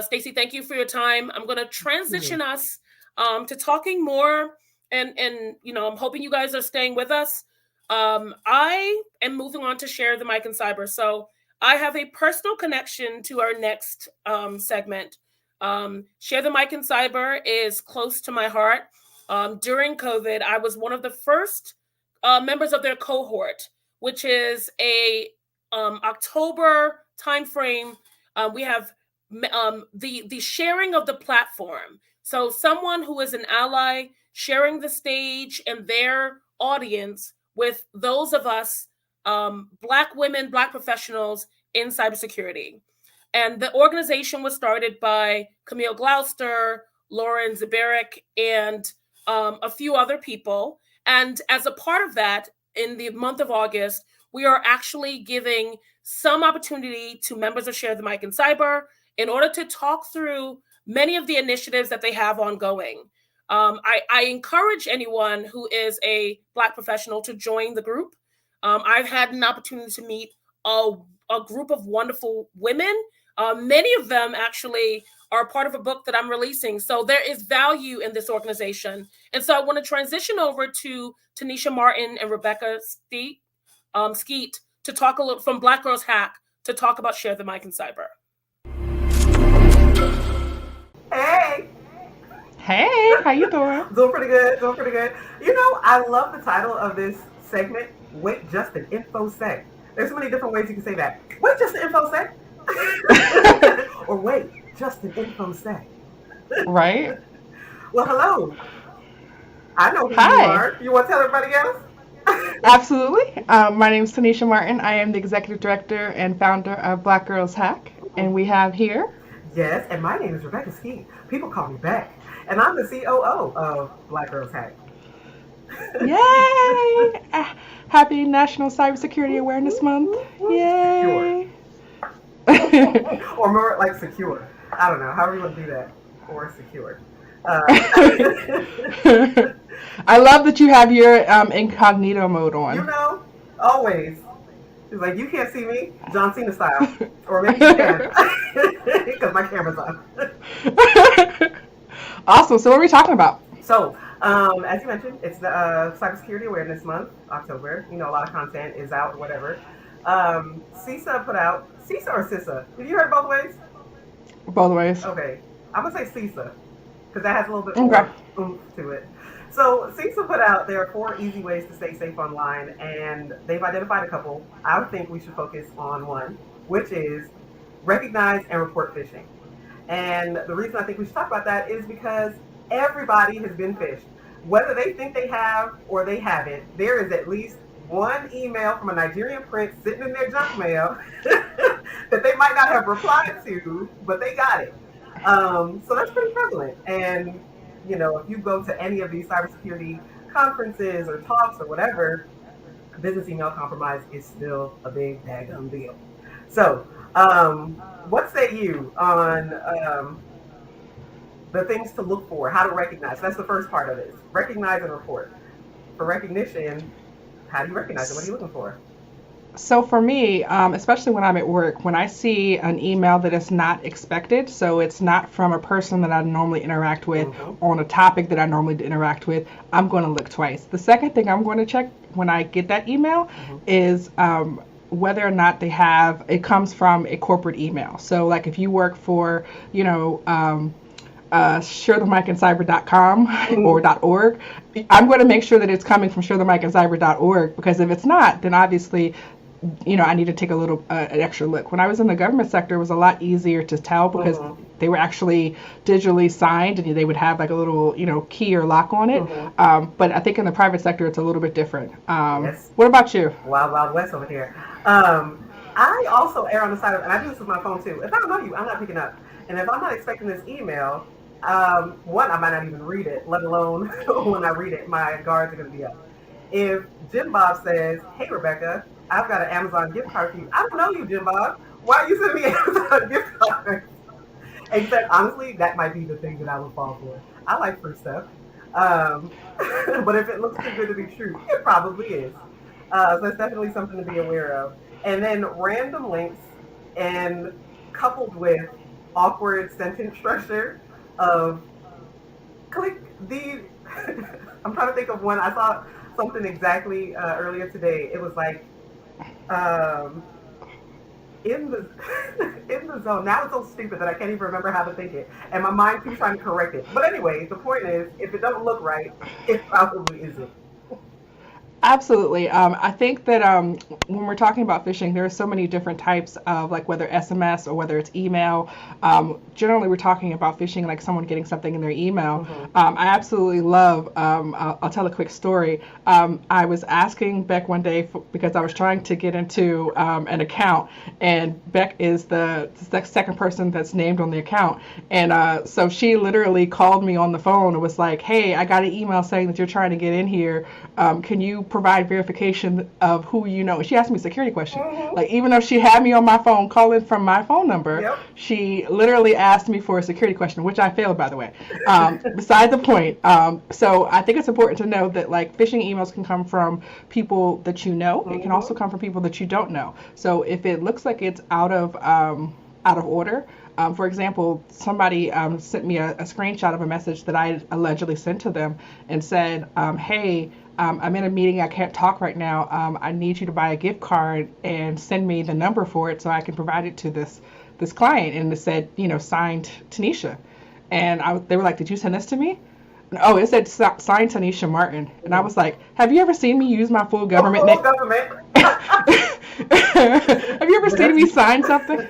[SPEAKER 1] Stacy, thank you for your time. I'm going to transition us to talking more, and I'm hoping you guys are staying with us. I am moving on to Share the Mic and Cyber. So I have a personal connection to our next segment. Share the Mic and Cyber is close to my heart. During COVID, I was one of the first members of their cohort, which is a October timeframe. We have the sharing of the platform. So someone who is an ally sharing the stage and their audience with those of us, Black women, Black professionals in cybersecurity. And the organization was started by Camille Gloucester, Lauren Zabarick, and a few other people. And as a part of that, in the month of August, we are actually giving some opportunity to members of Share the Mic and Cyber in order to talk through many of the initiatives that they have ongoing. I encourage anyone who is a Black professional to join the group. I've had an opportunity to meet a group of wonderful women. Many of them actually are part of a book that I'm releasing. So there is value in this organization. And so I want to transition over to Tanisha Martin and Rebecca Skeet to talk a little from Black Girls Hack to talk about Share the Mic and Cyber.
[SPEAKER 6] Hey, how you doing?
[SPEAKER 7] Doing pretty good. I love the title of this segment, Wait Just an Infosec. There's so many different ways you can say that. Wait just an Infosec. Or wait, just an InfoSec.
[SPEAKER 6] Right?
[SPEAKER 7] Well, hello. I know who you
[SPEAKER 6] Hi.
[SPEAKER 7] are. You want to tell everybody else?
[SPEAKER 6] Absolutely. My name is Tanisha Martin. I am the executive director and founder of Black Girls Hack. And we have here.
[SPEAKER 7] Yes, and my name is Rebecca Ski. People call me Beck. And I'm the COO of Black Girls Hack.
[SPEAKER 6] Yay! Happy National Cybersecurity Awareness Month. Yay!
[SPEAKER 7] Or more like secure. I don't know. However you want to do that. Or secure.
[SPEAKER 6] I love that you have your incognito mode on.
[SPEAKER 7] You know, always. It's like, you can't see me, John Cena style. Or maybe you can. Because my camera's on.
[SPEAKER 6] Awesome. So what are we talking about?
[SPEAKER 7] So, as you mentioned, it's the Cybersecurity Awareness Month, October. You know, a lot of content is out, whatever. CISA put out, CISA or CISA? Have you heard both ways?
[SPEAKER 6] Both ways.
[SPEAKER 7] Okay. I'm going to say CISA, because that has a little bit more oomph to it. So CISA put out, there are 4 easy ways to stay safe online, and they've identified a couple. I would think we should focus on one, which is recognize and report phishing. And the reason I think we should talk about that is because everybody has been phished. Whether they think they have or they haven't, there is at least one email from a Nigerian prince sitting in their junk mail that they might not have replied to, but they got it. So that's pretty prevalent. And, you know, if you go to any of these cybersecurity conferences or talks or whatever, business email compromise is still a big daggum deal. So, what say you on the things to look for, how to recognize? That's the first part of it. Recognize and report. For recognition, how do you recognize it? What are you looking for?
[SPEAKER 6] So for me, especially when I'm at work, when I see an email that is not expected, so it's not from a person that I normally interact with on a topic that I normally interact with, I'm going to look twice. The second thing I'm going to check when I get that email is whether or not it comes from a corporate email. So like if you work for, ShareTheMicAndCyber.com or .org, I'm going to make sure that it's coming from ShareTheMicAndCyber.org, because if it's not, then obviously, I need to take a little an extra look. When I was in the government sector, it was a lot easier to tell because they were actually digitally signed, and they would have like a little, key or lock on it. But I think in the private sector, it's a little bit different.
[SPEAKER 7] Yes.
[SPEAKER 6] What about you?
[SPEAKER 7] Wild, Wild West over here. I also err on the side of, and I do this with my phone too. If I don't know you, I'm not picking up. And if I'm not expecting this email, one, I might not even read it, let alone when I read it, my guards are going to be up. If Jim Bob says, hey, Rebecca, I've got an Amazon gift card for you. I don't know you, Jim Bob. Why are you sending me an Amazon gift card? Except, honestly, that might be the thing that I would fall for. I like free stuff. But if it looks too good to be true, it probably is. So it's definitely something to be aware of. And then random links, and coupled with awkward sentence structure of click the I'm trying to think of one. I saw something exactly earlier today. It was like in the in the zone. Now it's so stupid that I can't even remember how to think it, and my mind keeps trying to correct it. But anyway, the point is, if it doesn't look right, it probably isn't.
[SPEAKER 6] Absolutely. I think that when we're talking about phishing, there are so many different types of, like, whether SMS or whether it's email. Generally, we're talking about phishing like someone getting something in their email. I absolutely love, I'll tell a quick story. I was asking Beck one day because I was trying to get into an account, and Beck is the second person that's named on the account. And so she literally called me on the phone and was like, hey, I got an email saying that you're trying to get in here. Can you provide verification of who you know? And she asked me a security question. Like, even though she had me on my phone calling from my phone number, she literally asked me for a security question, which I failed, by the way. Beside the point. So I think it's important to know that, like, phishing emails can come from people that you know. It can also come from people that you don't know. So if it looks like it's out of order, for example, somebody sent me a screenshot of a message that I allegedly sent to them and said, hey, I'm in a meeting, I can't talk right now. I need you to buy a gift card and send me the number for it so I can provide it to this client. And it said, signed Tanisha. And they were like, did you send this to me? Oh, it said signed Tanisha Martin. And I was like, have you ever seen me use my full government
[SPEAKER 7] Full
[SPEAKER 6] name?
[SPEAKER 7] government.
[SPEAKER 6] Have you ever seen me sign something?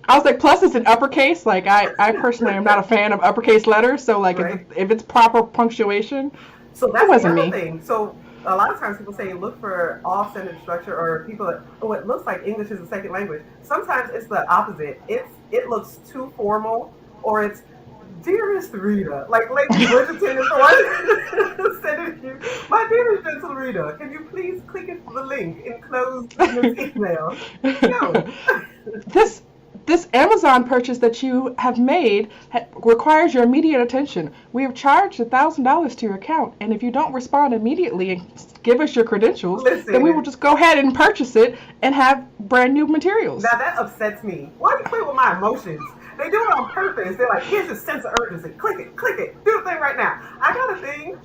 [SPEAKER 6] I was like, plus it's in uppercase. Like I personally am not a fan of uppercase letters. So like
[SPEAKER 7] Right.
[SPEAKER 6] if it's proper punctuation,
[SPEAKER 7] So that's
[SPEAKER 6] it wasn't
[SPEAKER 7] the other
[SPEAKER 6] me.
[SPEAKER 7] thing. So a lot of times people say look for off-sentence structure, or people that, oh, it looks like English is a second language. Sometimes it's the opposite. It looks too formal, or it's dearest Rita, like Lady Bridgerton is the one sending you, my dearest gentle Rita, can you please click the link enclosed in this email? No.
[SPEAKER 6] This Amazon purchase that you have made requires your immediate attention. We have charged $1,000 to your account, and if you don't respond immediately and give us your credentials, then we will just go ahead and purchase it and have brand new materials.
[SPEAKER 7] Now that upsets me. Why do you play with my emotions? They do it on purpose. They're like, here's your sense of urgency. Click it, do the thing right now. I got a thing.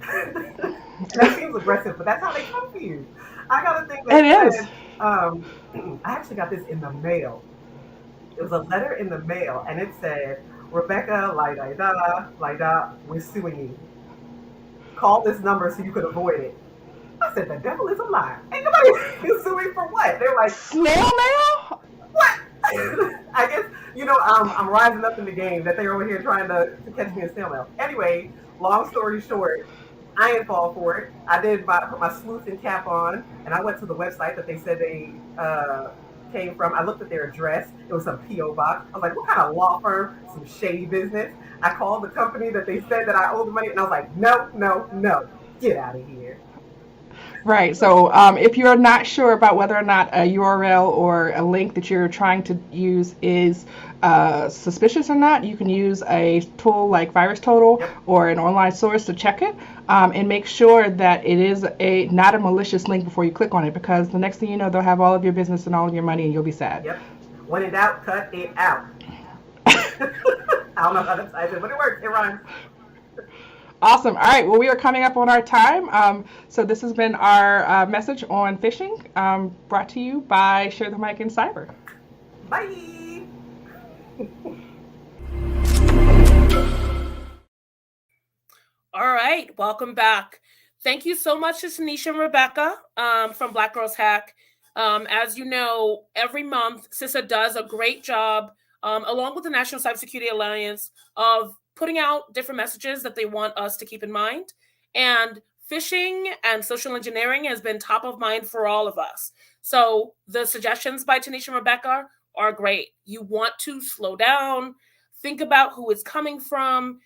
[SPEAKER 7] That seems aggressive, but that's how they come to you. I got a thing that says, I actually got this in the mail. It was a letter in the mail, and it said, Rebecca, we're suing you. Call this number so you could avoid it. I said, the devil is a lie. Ain't nobody suing for what? They're like,
[SPEAKER 6] snail mail?
[SPEAKER 7] What? I guess, I'm rising up in the game that they're over here trying to catch me in snail mail. Anyway, long story short, I didn't fall for it. I did put my sleuthing cap on, and I went to the website that they said they came from. I looked at their address. It was some P.O. box. I was like, what kind of law firm? Some shady business. I called the company that they said that I owed the money, and I was like, no. Get out of here.
[SPEAKER 6] Right. So if you're not sure about whether or not a URL or a link that you're trying to use is suspicious or not, you can use a tool like VirusTotal or an online source to check it and make sure that it is not a malicious link before you click on it, because the next thing you know, they'll have all of your business and all of your money and you'll be sad.
[SPEAKER 7] Yep. When in doubt, cut it out. I don't know how to type it, but it works. It rhymes.
[SPEAKER 6] Awesome. All right. Well, we are coming up on our time. So this has been our message on phishing, brought to you by Share the Mic in Cyber.
[SPEAKER 7] Bye.
[SPEAKER 1] All right. Welcome back. Thank you so much to Tanisha and Rebecca from Black Girls Hack. As you know, every month, CISA does a great job, along with the National Cybersecurity Alliance, of putting out different messages that they want us to keep in mind. And phishing and social engineering has been top of mind for all of us. So the suggestions by Tanisha and Rebecca are great. You want to slow down, think about who it's coming from,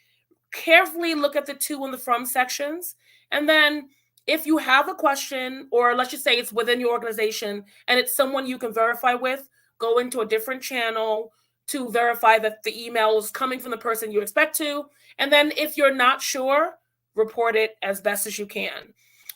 [SPEAKER 1] carefully look at the to and the from sections. And then if you have a question, or let's just say it's within your organization and it's someone you can verify with, go into a different channel to verify that the email is coming from the person you expect to. And then if you're not sure, report it as best as you can.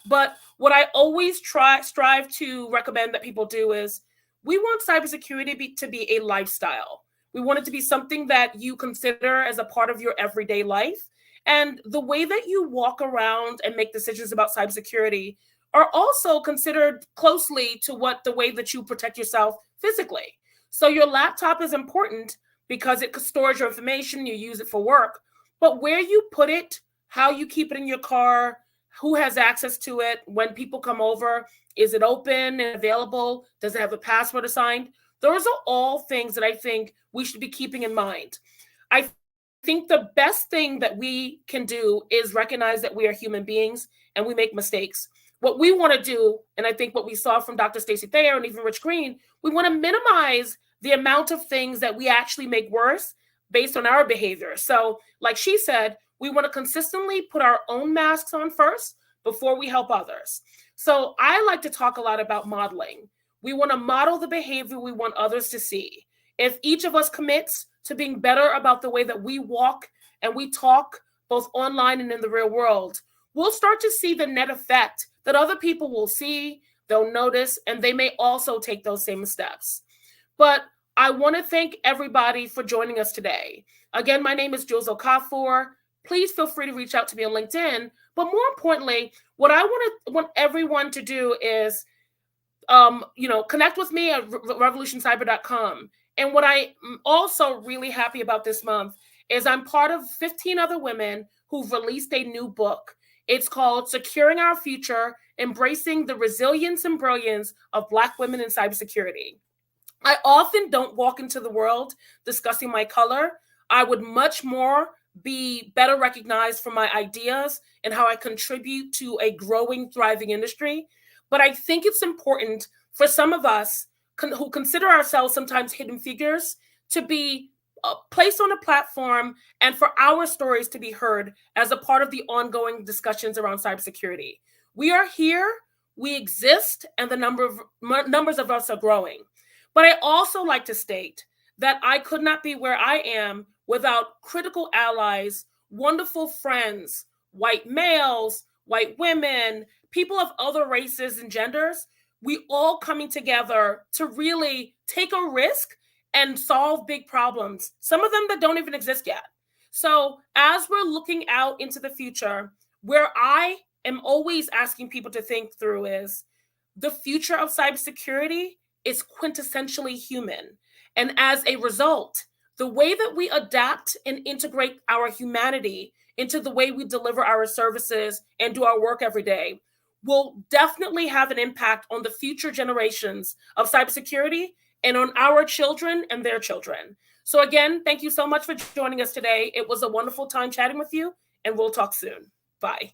[SPEAKER 1] But what I always strive to recommend that people do is, we want cybersecurity to be a lifestyle. We want it to be something that you consider as a part of your everyday life. And the way that you walk around and make decisions about cybersecurity are also considered closely to the way that you protect yourself physically. So your laptop is important because it stores your information, you use it for work, but where you put it, how you keep it in your car, who has access to it, when people come over, is it open and available? Does it have a password assigned? Those are all things that I think we should be keeping in mind. I think the best thing that we can do is recognize that we are human beings and we make mistakes. What we want to do, and I think what we saw from Dr. Stacy Thayer and even Rich Green, we want to minimize the amount of things that we actually make worse based on our behavior. So like she said, we want to consistently put our own masks on first before we help others. So I like to talk a lot about modeling. We want to model the behavior we want others to see. If each of us commits to being better about the way that we walk and we talk, both online and in the real world, we'll start to see the net effect that other people will see, they'll notice, and they may also take those same steps. But I want to thank everybody for joining us today. Again, my name is Juliet Okafor. Please feel free to reach out to me on LinkedIn. But more importantly, what I want everyone to do is, connect with me at revolutioncyber.com. And what I am also really happy about this month is I'm part of 15 other women who've released a new book. It's called Securing Our Future, Embracing the Resilience and Brilliance of Black Women in Cybersecurity. I often don't walk into the world discussing my color. I would much more be better recognized for my ideas and how I contribute to a growing, thriving industry. But I think it's important for some of us who consider ourselves sometimes hidden figures to be placed on a platform and for our stories to be heard as a part of the ongoing discussions around cybersecurity. We are here, we exist, and the numbers of us are growing. But I also like to state that I could not be where I am without critical allies, wonderful friends, white males, white women, people of other races and genders, we all coming together to really take a risk and solve big problems, some of them that don't even exist yet. So as we're looking out into the future, where I am always asking people to think through is the future of cybersecurity is quintessentially human. And as a result, the way that we adapt and integrate our humanity into the way we deliver our services and do our work every day will definitely have an impact on the future generations of cybersecurity and on our children and their children. So again, thank you so much for joining us today. It was a wonderful time chatting with you, and we'll talk soon. Bye.